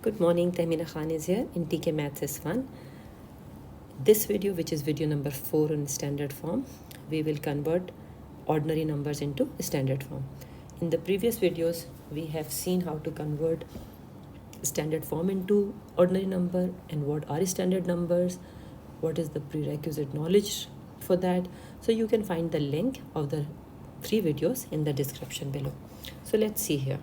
Good morning, Tahmina Khan is here in TKMaths is fun. This video, which is video number 4 in standard form, we will convert ordinary numbers into standard form. In the previous videos, we have seen how to convert standard form into ordinary number and what are standard numbers, what is the prerequisite knowledge for that. So you can find the link of the 3 videos in the description below. So let's see here.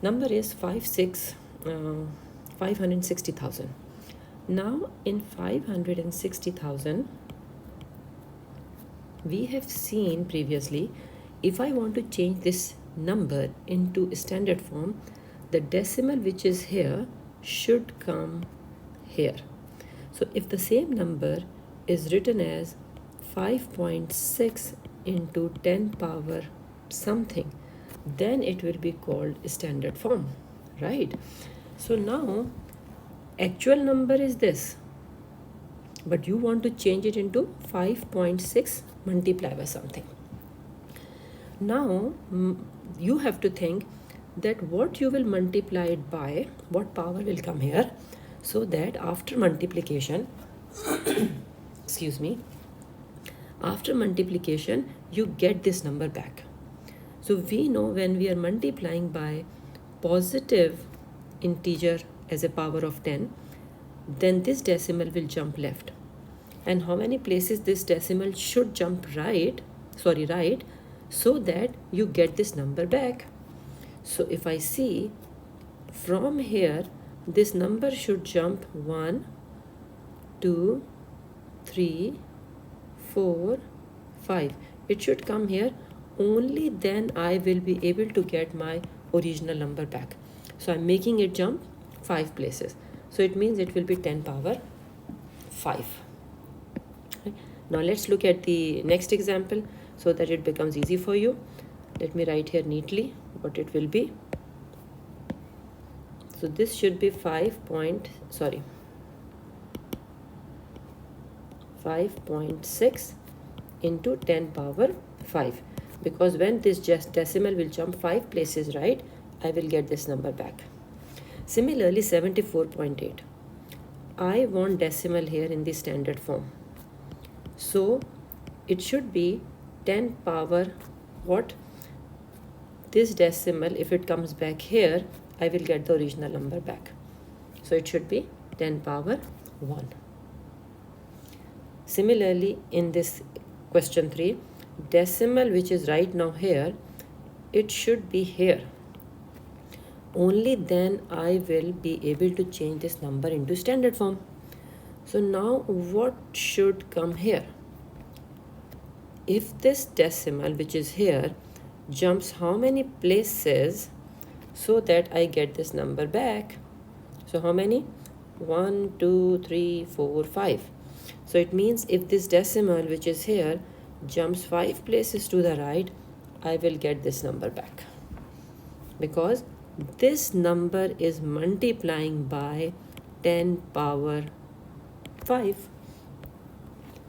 Number is 560,000. Now in 560,000, we have seen previously, if I want to change this number into standard form, the decimal which is here should come here. So if the same number is written as 5.6 into 10 power something, then it will be called standard form, right? So now actual number is this, but you want to change it into 5.6 multiplied by something. Now you have to think that what you will multiply it by, what power will come here, so that after multiplication excuse me, after multiplication you get this number back. So we know when we are multiplying by positive integer as a power of 10, then this decimal will jump left. And how many places this decimal should jump right, so that you get this number back. So if I see from here, this number should jump 1, 2, 3, 4, 5. It should come here. Only then I will be able to get my original number back. So I'm making it jump 5 places. So it means it will be 10 power 5. Okay. Now let's look at the next example so that it becomes easy for you. Let me write here neatly what it will be. So this should be 5.6 into 10 power 5. Because when this decimal will jump 5 places right, I will get this number back. Similarly, 74.8. I want decimal here in the standard form. So it should be 10 power what? This decimal, if it comes back here, I will get the original number back. So it should be 10 power 1. Similarly, in this question 3, decimal which is right now here, it should be here. Only then I will be able to change this number into standard form. So now what should come here? If this decimal which is here jumps how many places so that I get this number back? So how many? 1, 2, 3, 4, 5. So it means if this decimal which is here jumps 5 places to the right, I will get this number back, because this number is multiplying by 10 power 5.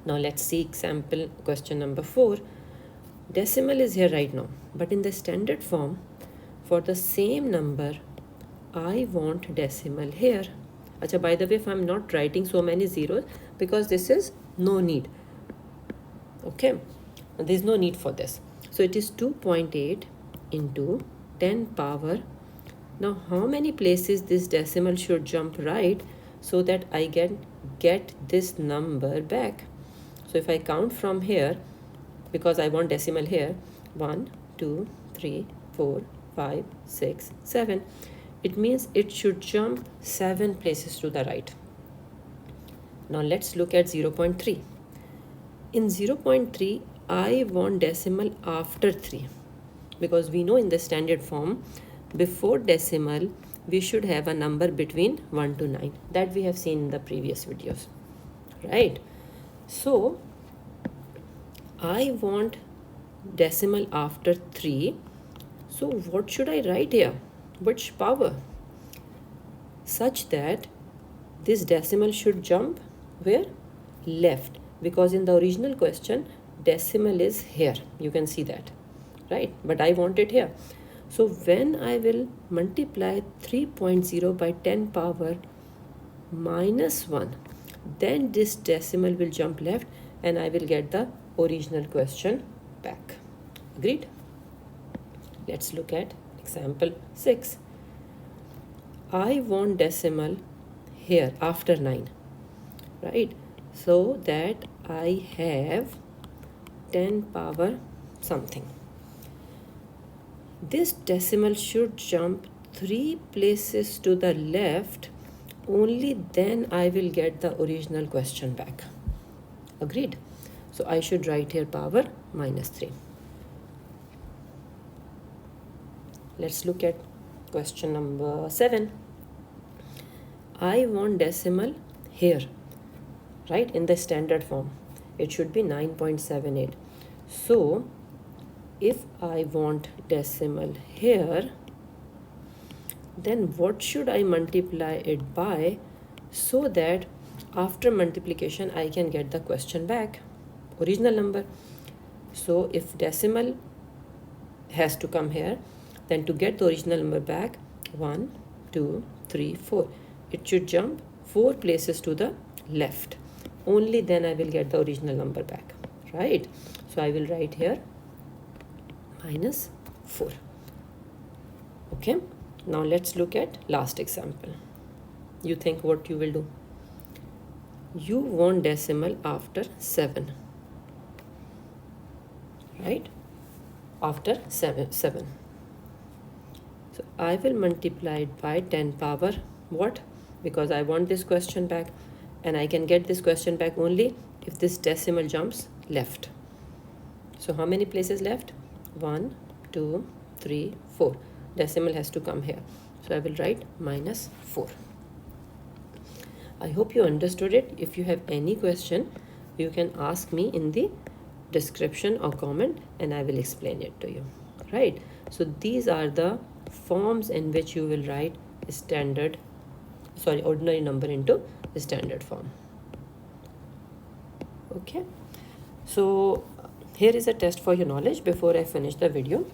Now let's see example question number 4. Decimal is here right now, but in the standard form, for the same number, I want decimal here. Achha, by the way, if I'm not writing so many zeros, because this is no need. Okay, there is no need for this. So it is 2.8 into 10 power. Now how many places this decimal should jump right so that I get this number back? So if I count from here, because I want decimal here, 1, 2, 3, 4, 5, 6, 7. It means it should jump 7 places to the right. Now let's look at 0.3. In 0.3, I want decimal after 3, because we know in the standard form, before decimal, we should have a number between 1 to 9. That we have seen in the previous videos, right? So I want decimal after 3. So what should I write here? Which power? Such that this decimal should jump where? Left. Because in the original question, decimal is here. You can see that, right? But I want it here. So when I will multiply 3.0 by 10 power minus 1, then this decimal will jump left and I will get the original question back. Agreed? Let's look at example 6. I want decimal here after 9, right? So that I have 10 power something. This decimal should jump 3 places to the left, only then I will get the original question back. Agreed? So I should write here power minus 3. Let's look at question number 7. I want decimal here, right, in the standard form. It should be 9.78. So if I want decimal here, then what should I multiply it by so that after multiplication I can get the question back, original number? So if decimal has to come here, then to get the original number back, 1, 2, 3, 4. It should jump 4 places to the left. Only then I will get the original number back, right? So I will write here minus 4. Okay, now let's look at last example. You think what you will do? You want decimal after 7, right? After 7. So I will multiply it by 10 power what? Because I want this question back, and I can get this question back only if this decimal jumps left. So how many places left? 1, 2, 3, 4. Decimal has to come here. So I will write minus 4. I hope you understood it. If you have any question, you can ask me in the description or comment and I will explain it to you. Right? So these are the forms in which you will write ordinary number into the standard form. Okay. So here is a test for your knowledge before I finish the video.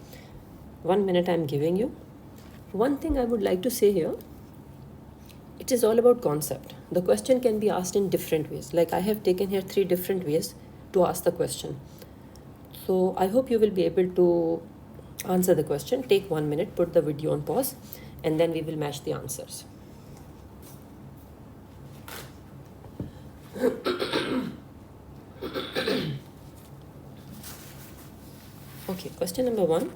1 minute I am giving you. One thing I would like to say here, it is all about concept. The question can be asked in different ways. Like I have taken here 3 different ways to ask the question. So I hope you will be able to answer the question. Take 1 minute, put the video on pause, and then we will match the answers. Okay, question number 1.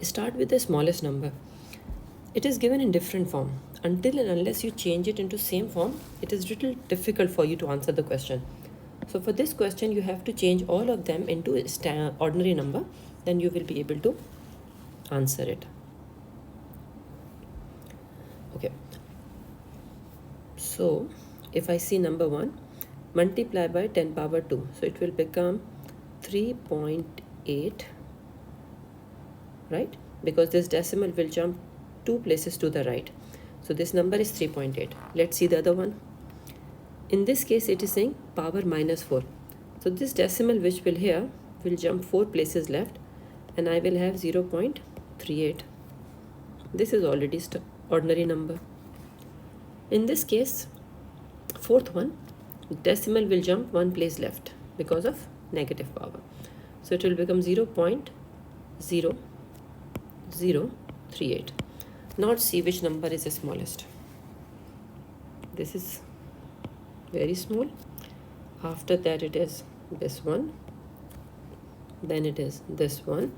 Start with the smallest number. It is given in different form. Until and unless you change it into same form, it is little difficult for you to answer the question. So for this question, you have to change all of them into ordinary number. Then you will be able to answer it. Okay. So if I see number 1, multiply by 10 power 2. So it will become 3.8, right? Because this decimal will jump 2 places to the right. So this number is 3.8. Let's see the other one. In this case, it is saying power minus 4. So this decimal which will here will jump 4 places left and I will have 0.38. This is already ordinary number. In this case, fourth one, decimal will jump 1 place left because of negative power. So it will become 0.0038. Now see which number is the smallest. This is very small. After that it is this one. Then it is this one.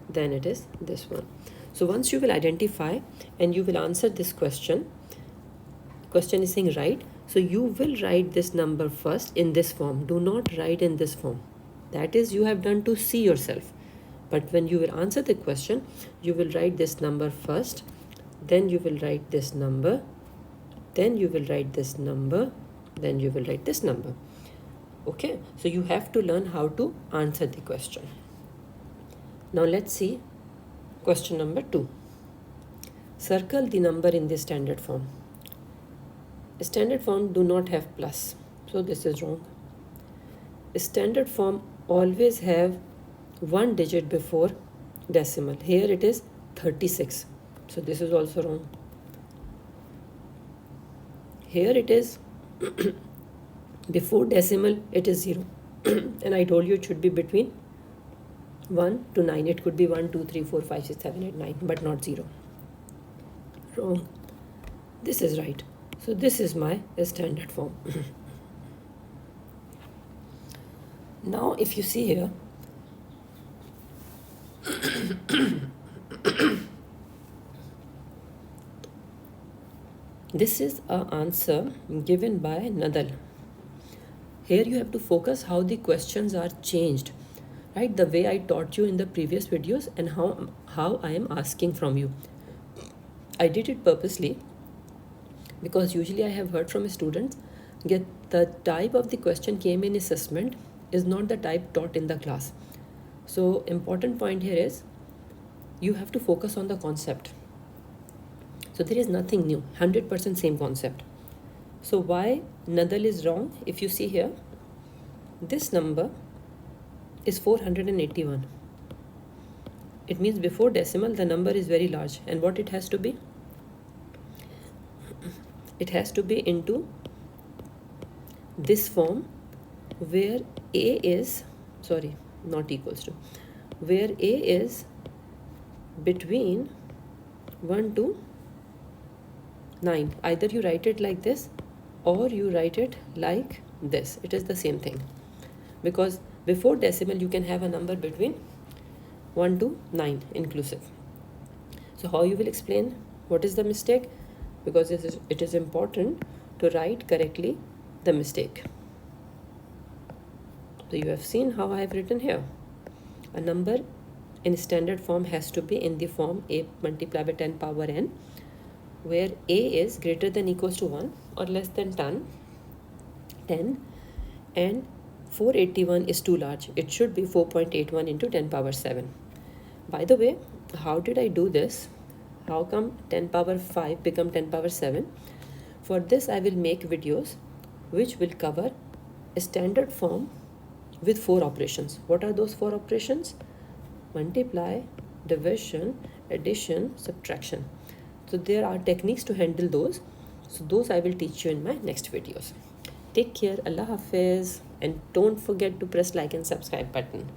Then it is this one. So once you will identify and you will answer this question is saying right. So you will write this number first in this form. Do not write in this form. That is, you have done to see yourself. But when you will answer the question, you will write this number first. Then you will write this number. Then you will write this number. Then you will write this number. Okay. So you have to learn how to answer the question. Now let's see question number 2. Circle the number in the standard form. Standard form do not have plus. So this is wrong. Standard form always have 1 digit before decimal. Here it is 36. So this is also wrong. Here it is before decimal it is 0. And I told you it should be between 1 to 9. It could be 1, 2, 3, 4, 5, 6, 7, 8, 9, but not 0. Wrong. This is right. So this is my standard form. Now if you see here, this is an answer given by Nadal. Here you have to focus how the questions are changed, right? The way I taught you in the previous videos and how I am asking from you. I did it purposely because usually I have heard from students that the type of the question came in assessment is not the type taught in the class. So important point here is you have to focus on the concept. So there is nothing new, 100% same concept. So why Nadal is wrong? If you see here, this number is 481. It means before decimal the number is very large, and what it has to be? It has to be into this form where a is, sorry, not equals to, where a is between 1 to 9. Either you write it like this or you write it like this. It is the same thing, because before decimal you can have a number between 1 to 9 inclusive. So how you will explain what is the mistake? Because it is important to write correctly the mistake. So you have seen how I have written here. A number in standard form has to be in the form a multiplied by 10 power n, where a is greater than equals to 1 or less than 10, and 481 is too large. It should be 4.81 into 10 power 7. By the way, how did I do this? How come 10 power 5 become 10 power 7? For this I will make videos which will cover a standard form with 4 operations. What are those 4 operations? Multiply, division, addition, subtraction. So there are techniques to handle those. So those I will teach you in my next videos. Take care. Allah Hafiz. And don't forget to press like and subscribe button.